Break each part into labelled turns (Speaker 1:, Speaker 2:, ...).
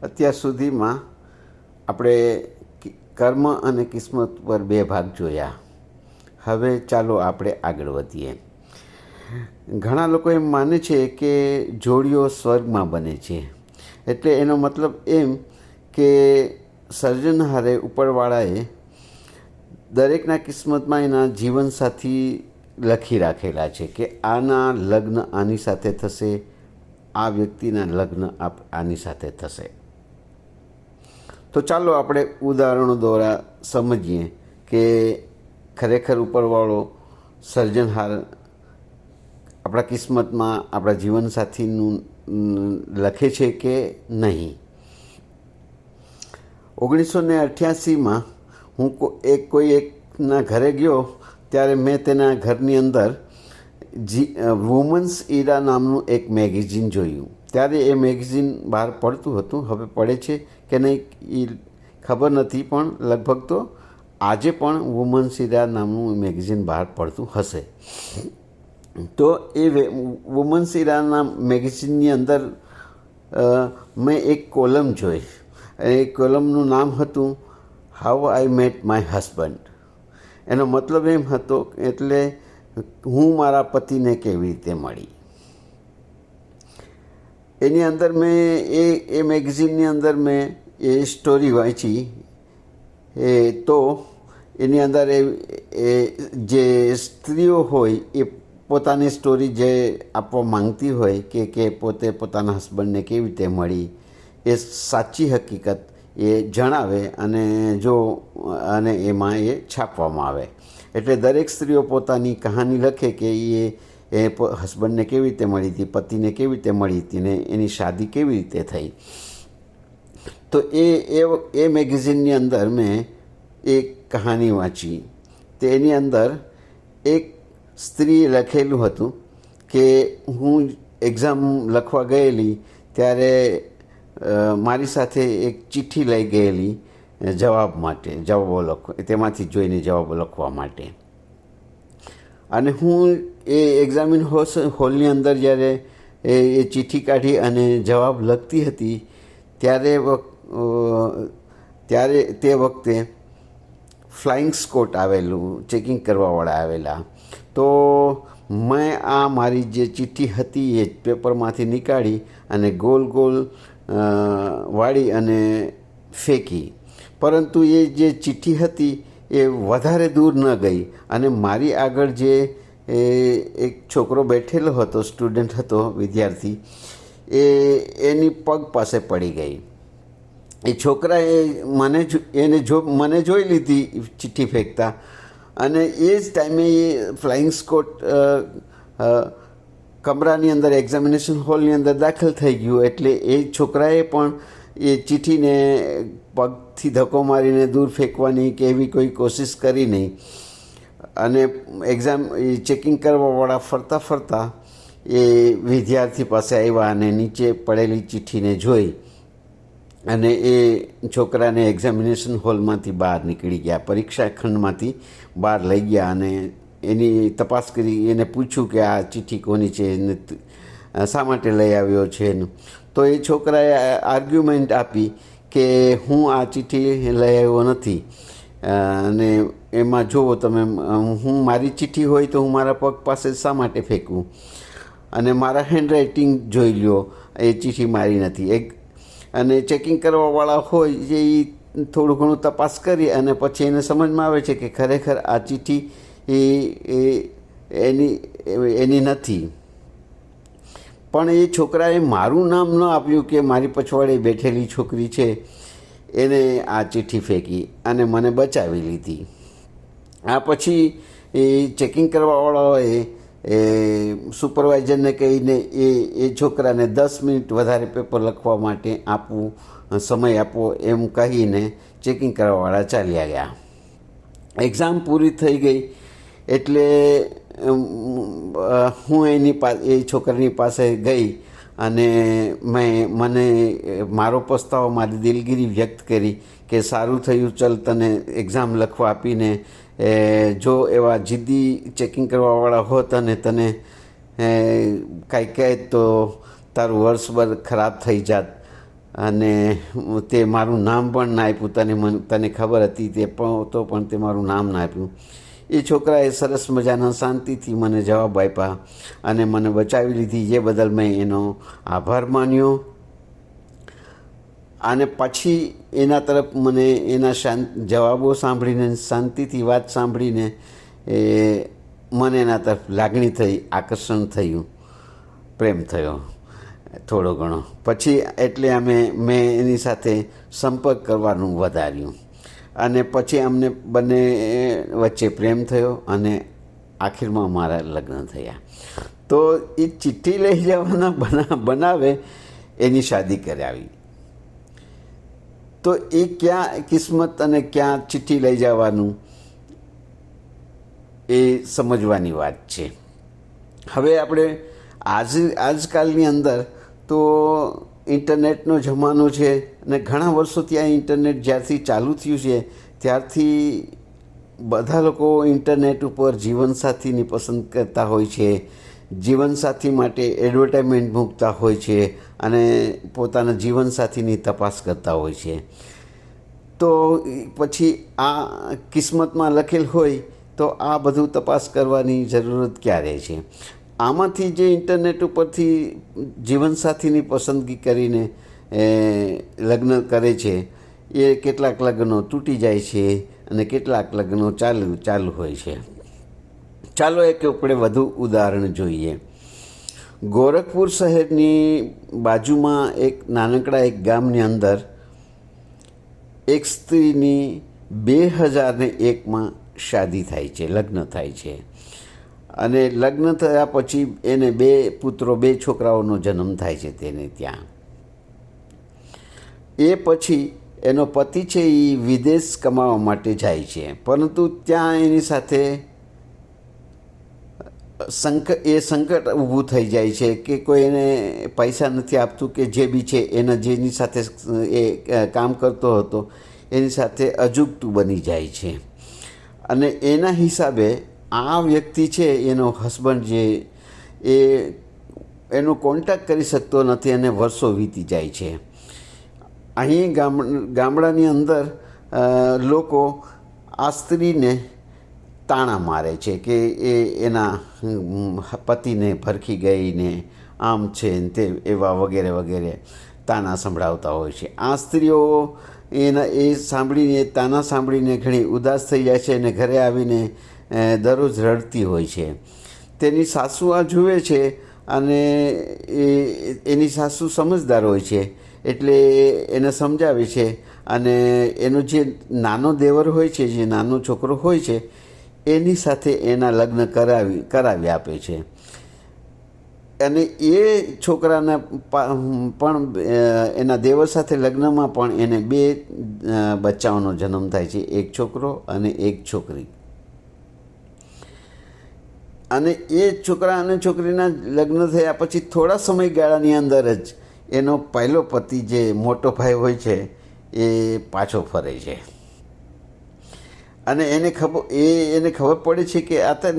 Speaker 1: અત્યાર સુધીમાં આપણે કર્મ અને કિસ્મત પર 2 ભાગ જોયા. હવે ચાલો આપણે આગળ વધીએ. ઘણા લોકો એમ માને છે કે જોડીઓ સ્વર્ગમાં બને છે. એટલે એનો મતલબ એમ કે સર્જનહારે ઉપરવાળાએ દરેકના કિસ્મતમાં એના જીવનસાથી લખી રાખેલા છે કે આના લગ્ન આની સાથે થશે, આ વ્યક્તિના લગ્ન આની સાથે થશે. તો ચાલો આપણે ઉદાહરણો દ્વારા સમજીએ કે ખરેખર ઉપરવાળો સર્જનહાર આપણા કિસ્મતમાં આપણા જીવનસાથીનું લખે છે કે નહીં. 1988માં હું કોઈ એકના ઘરે ગયો ત્યારે મેં તેના ઘરની અંદર વુમન્સ ઇરા નામનું એક મેગેઝિન જોયું. ત્યારે એ મેગેઝિન બહાર પડતું હતું. હવે પડે છે કે નહીં એ ખબર નથી, પણ લગભગ તો આજે પણ વુમન્સ ઇરા નામનું મેગેઝિન બહાર પડતું હશે. તો એ વુમન્સ ઇરાના મેગેઝિનની અંદર મેં એક કોલમ જોઈ. એ કોલમનું નામ હતું how I met my husband. એનો મતલબ એમ હતો એટલે હું મારા પતિને કેવી રીતે મળી. એની અંદર મેં એ મેગેઝિનની અંદર મેં એ સ્ટોરી વાંચી. તો એની અંદર એ જે સ્ત્રીઓ હોય એ પોતાની સ્ટોરી જે આપવા માંગતી હોય કે પોતે પોતાના હસબન્ડને કેવી રીતે મળી એ સાચી હકીકત એ જણાવે અને એમાં એ છાપવામાં આવે. એટલે દરેક સ્ત્રીઓ પોતાની કહાની લખે કે એ હસબન્ડને કેવી રીતે મળી હતી, પતિને કેવી રીતે મળી હતી ને એની શાદી કેવી રીતે થઈ. તો એ મેગેઝિનની અંદર મેં એક કહાની વાંચી. તો એની અંદર એક સ્ત્રીએ લખેલું હતું કે હું એક્ઝામ લખવા ગયેલી ત્યારે મારી સાથે એક ચિઠ્ઠી લઈ ગયેલી તેમાંથી જોઈને જવાબો લખવા માટે. અને હું એ એક્ઝામિન હોલની અંદર જ્યારે એ ચિઠ્ઠી કાઢી અને જવાબ લખતી હતી ત્યારે તે વખતે ફ્લાઇંગ સ્કોટ આવેલું, ચેકિંગ કરવાવાળા આવેલા. તો મેં આ મારી જે ચિઠ્ઠી હતી એ પેપરમાંથી નીકાળી અને ગોલ વાળી અને ફેંકી. પરંતુ એ જે ચિઠ્ઠી હતી એ વધારે દૂર ન ગઈ અને મારી આગળ જે એક છોકરો બેઠેલો હતો, સ્ટુડન્ટ હતો, વિદ્યાર્થી, એની પગ પાસે પડી ગઈ. એ છોકરાએ મને જોઈ લીધી ચિઠ્ઠી ફેંકતા અને એ જ ટાઈમે એ ફ્લાઇંગ સ્કોટ કમરાની અંદર, એક્ઝામિનેશન હોલની અંદર દાખલ થઈ ગયું. એટલે એ છોકરાએ પણ એ ચિઠ્ઠીને પગથી ધક્કો મારીને દૂર ફેંકવાની કે એવી કોઈ કોશિશ કરી નહીં. અને ચેકિંગ કરવાવાળા ફરતા એ વિદ્યાર્થી પાસે આવ્યા અને નીચે પડેલી ચિઠ્ઠીને જોઈ અને એ છોકરાને એક્ઝામિનેશન હોલમાંથી બહાર નીકળી ગયા, પરીક્ષા ખંડમાંથી બહાર લઈ ગયા અને એની તપાસ કરી. એને પૂછ્યું કે આ ચિઠ્ઠી કોની છે ને શા માટે લઈ આવ્યો છે. તો એ છોકરાએ આર્ગ્યુમેન્ટ આપી કે હું આ ચિઠ્ઠી લઈ આવ્યો નથી અને એમાં જુઓ તમે, મારી ચિઠ્ઠી હોય તો હું મારા પગ પાસે શા માટે ફેંકું અને મારા હેન્ડરાઇટિંગ જોઈ લ્યો, એ ચિઠ્ઠી મારી નથી. અને ચેકિંગ કરવાવાળા હોય જે થોડું ઘણું તપાસ કરી અને પછી એને સમજમાં આવે છે કે ખરેખર આ ચિઠ્ઠી એની નથી. પણ એ છોકરાએ મારું નામ ન આપ્યું કે મારી પછવાડે બેઠેલી છોકરી છે એને આ ચિઠ્ઠી ફેંકી અને મને બચાવી લીધી. આ પછી એ ચેકિંગ કરવાવાળાઓએ સુપરવાઇઝરને કહીને એ છોકરાને 10 મિનિટ વધારે પેપર લખવા માટે સમય આપવો એમ કહીને ચેકિંગ કરવાવાળા ચાલ્યા ગયા. એક્ઝામ પૂરી થઈ ગઈ એટલે હું એ છોકરાની પાસે ગઈ અને મને મારો પસ્તાવો, મારી દિલગીરી વ્યક્ત કરી કે સારું થયું, ચલ તને એક્ઝામ લખવા આપીને. જો એવા જિદ્દી ચેકિંગ કરવાવાળા હોત અને તને કાંઈ કહે તો તારું વર્ષભર ખરાબ થઈ જાત. અને તે મારું નામ પણ ના આપ્યું. તને ખબર હતી તે પણ તે મારું નામ ના આપ્યું. એ છોકરાએ સરસ મજાના શાંતિથી મને જવાબ આપ્યા અને મને બચાવી લીધી, જે બદલ મેં એનો આભાર માન્યો. અને પછી એના તરફ મને એના જવાબો સાંભળીને, શાંતિથી વાત સાંભળીને મને એના તરફ લાગણી થઈ, આકર્ષણ થયું, પ્રેમ થયો થોડો ઘણો. પછી એટલે મેં એની સાથે સંપર્ક કરવાનું વધાર્યું અને પછી અમને બંને વચ્ચે પ્રેમ થયો અને આખીરમાં મારા લગ્ન થયા. તો એ ચિઠ્ઠી લઈ જવાના બનાવે એની શાદી કરાવી. તો એ ક્યાં કિસ્મત અને ક્યાં ચિઠ્ઠી લઈ જવાનું એ સમજવાની વાત છે. હવે આપણે આજકાલની અંદર તો ઇન્ટરનેટનો જમાનો છે અને ઘણા વર્ષોથી આ ઇન્ટરનેટ જ્યારથી ચાલુ થયું છે ત્યારથી બધા લોકો ઇન્ટરનેટ ઉપર જીવનસાથીની પસંદ કરતા હોય છે, જીવનસાથી માટે એડવર્ટાઇઝમેન્ટ મૂકતા હોય છે અને પોતાના જીવનસાથીની તપાસ કરતા હોય છે. તો પછી આ કિસ્મતમાં લખેલ હોય તો આ બધું તપાસ કરવાની જરૂરત ક્યારે છે? આમાંથી જે ઇન્ટરનેટ ઉપરથી જીવનસાથીની પસંદગી કરીને લગ્ન કરે છે એ કેટલાક લગ્નો તૂટી જાય છે અને કેટલાક લગ્નો ચાલુ હોય છે. ચાલો એક આપણે વધુ ઉદાહરણ જોઈએ. ગોરખપુર શહેરની બાજુમાં એક નાનકડા એક ગામની અંદર એક સ્ત્રીની 2001માં શાદી થાય છે, લગ્ન થાય છે. અને લગ્ન થયા પછી એને 2 પુત્રો, 2 છોકરાઓનો જન્મ થાય છે તેને ત્યાં. એ પછી એનો પતિ છે એ વિદેશ કમાવા માટે જાય છે, પરંતુ ત્યાં એની સાથે સંકટ ઊભું થઈ જાય છે કે કોઈ એને પૈસા નથી આપતું, કે જે બી છે એના જેની સાથે એ કામ કરતો હતો એની સાથે અજુગતું બની જાય છે. અને એના હિસાબે આ વ્યક્તિ છે, એનો હસબન્ડ જે એનો કોન્ટેક્ટ કરી શકતો નથી અને વર્ષો વીતી જાય છે. અહીં ગામડાની અંદર લોકો આ સ્ત્રીને તાણા મારે છે કે એના પતિને ભરખી ગઈને આમ છે ને તે એવા વગેરે વગેરે તાના સંભળાવતા હોય છે. આ સ્ત્રીઓ એ સાંભળીને, તાના સાંભળીને ઘણી ઉદાસ થઈ જાય છે અને ઘરે આવીને દરરોજ રડતી હોય છે. તેની સાસુ આ જુએ છે અને એની સાસુ સમજદાર હોય છે એટલે એને સમજાવે છે અને એનો જે નાનો દેવર હોય છે, જે નાનો છોકરો હોય છે એની સાથે એના લગ્ન કરાવી આપે છે. અને એ છોકરાના પણ એના દેવર સાથે લગ્નમાં પણ એને 2 બચ્ચાઓનો જન્મ થાય છે, એક છોકરો અને એક છોકરી. અને એ છોકરા અને છોકરીના લગ્ન થયા પછી થોડા સમયગાળાની અંદર જ એનો પહેલો પતિ જે મોટો ભાઈ હોય છે એ પાછો ફરે છે. અને એને ખબર પડે છે કે આ તો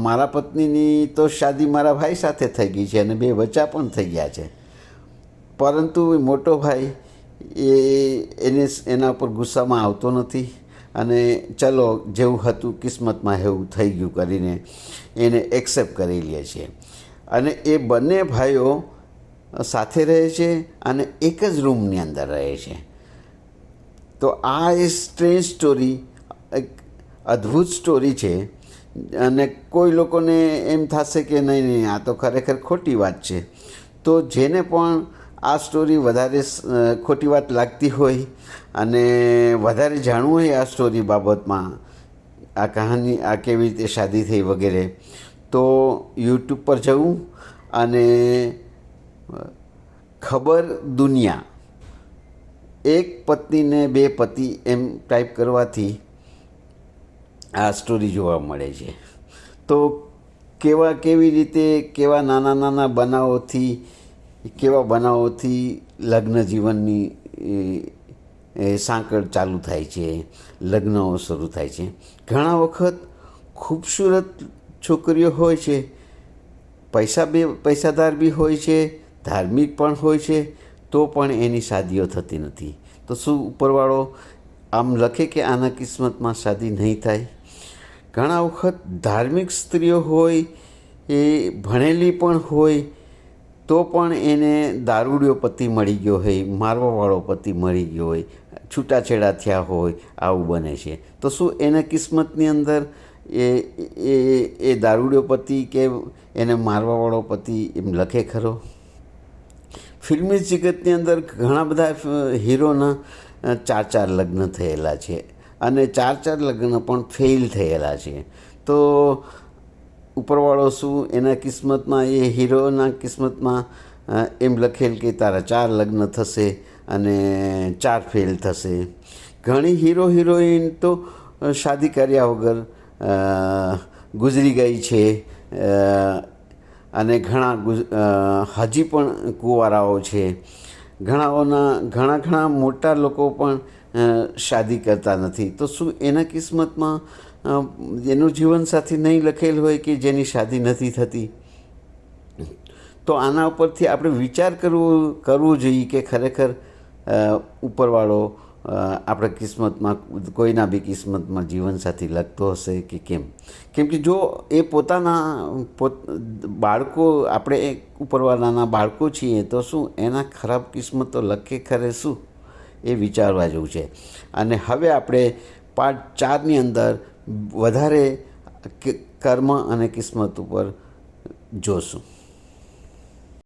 Speaker 1: મારા પત્નીની તો શાદી મારા ભાઈ સાથે થઈ ગઈ છે અને 2 બચ્ચા પણ થઈ ગયા છે, પરંતુ મોટો ભાઈ એના ઉપર ગુસ્સામાં આવતો નથી અને ચલો જેવું હતું કિસ્મતમાં એવું થઈ ગયું કરીને એને એક્સેપ્ટ કરી લે છે. અને એ બંને ભાઈઓ સાથે રહે છે અને એક જ રૂમની અંદર રહે છે. તો આ એ સ્ટ્રેન્જ સ્ટોરી, એક અદ્ભુત સ્ટોરી છે. અને કોઈ લોકોને એમ થશે કે નહીં આ તો ખરેખર ખોટી વાત છે. તો જેને પણ આ સ્ટોરી વધારે ખોટી વાત લાગતી હોય અને વધારે જાણવું હોય આ સ્ટોરી બાબતમાં, આ કહાની, આ કેવી રીતે શાદી થઈ વગેરે, તો યુટ્યુબ પર જવું અને ખબર દુનિયા, એક પત્નીને 2 પતિ એમ ટાઈપ કરવાથી આ સ્ટોરી જોવા મળે છે. તો કેવી રીતે કેવા નાના બનાવોથી લગ્ન જીવનની સાંકળ ચાલુ થાય છે, લગ્નો શરૂ થાય છે. ઘણા વખત ખૂબસૂરત છોકરીઓ હોય છે, પૈસાદાર બી હોય છે, ધાર્મિક પણ હોય છે, તો પણ એની શાદીઓ થતી નથી. તો શું ઉપરવાળો આમ લખે કે આના કિસ્મતમાં શાદી નહીં થાય? ઘણા વખત ધાર્મિક સ્ત્રીઓ હોય, એ ભણેલી પણ હોય, તો પણ એને દારૂડિયો પતિ મળી ગયો હોય, મારવાવાળો પતિ મળી ગયો હોય, છૂટાછેડા થયા હોય, આવું બને છે. તો શું એના કિસ્મતની અંદર એ દારૂડિયો પતિ કે એને મારવાવાળો પતિ એમ લખે ખરો? ફિલ્મી જગતની અંદર ઘણા બધા હીરોના 4 લગ્ન થયેલા છે અને 4 લગ્ન પણ ફેલ થયેલા છે. તો ઉપરવાળો શું એના કિસ્મતમાં, એ હીરોના કિસ્મતમાં એમ લખેલ કે તારા 4 લગ્ન થશે અને 4 ફેલ થશે? ઘણી હીરો હિરોઈન તો શાદી કર્યા વગર ગુજરી ગઈ છે અને ઘણા હજી પણ કુંવારાઓ છે. ઘણા મોટા લોકો પણ શાદી કરતા નથી. તો શું એના કિસ્મતમાં એનું જીવનસાથી નહીં લખેલ હોય કે જેની શાદી નથી થતી? તો આના ઉપરથી આપણે વિચાર કરવું જોઈએ કે ખરેખર ઉપરવાળો આપણા કિસ્મતમાં, કોઈના બી કિસ્મતમાં જીવનસાથી લખતો હશે કે કેમ? કેમ કે જો એ બાળકો, આપણે ઉપરવાળાના બાળકો છીએ, તો શું એના ખરાબ કિસ્મતો લખે ખરે શું? એ વિચારવા જેવું છે. અને હવે આપણે પાર્ટ 4ની અંદર વધારે કર્મ અને કિસ્મત ઉપર જોશું.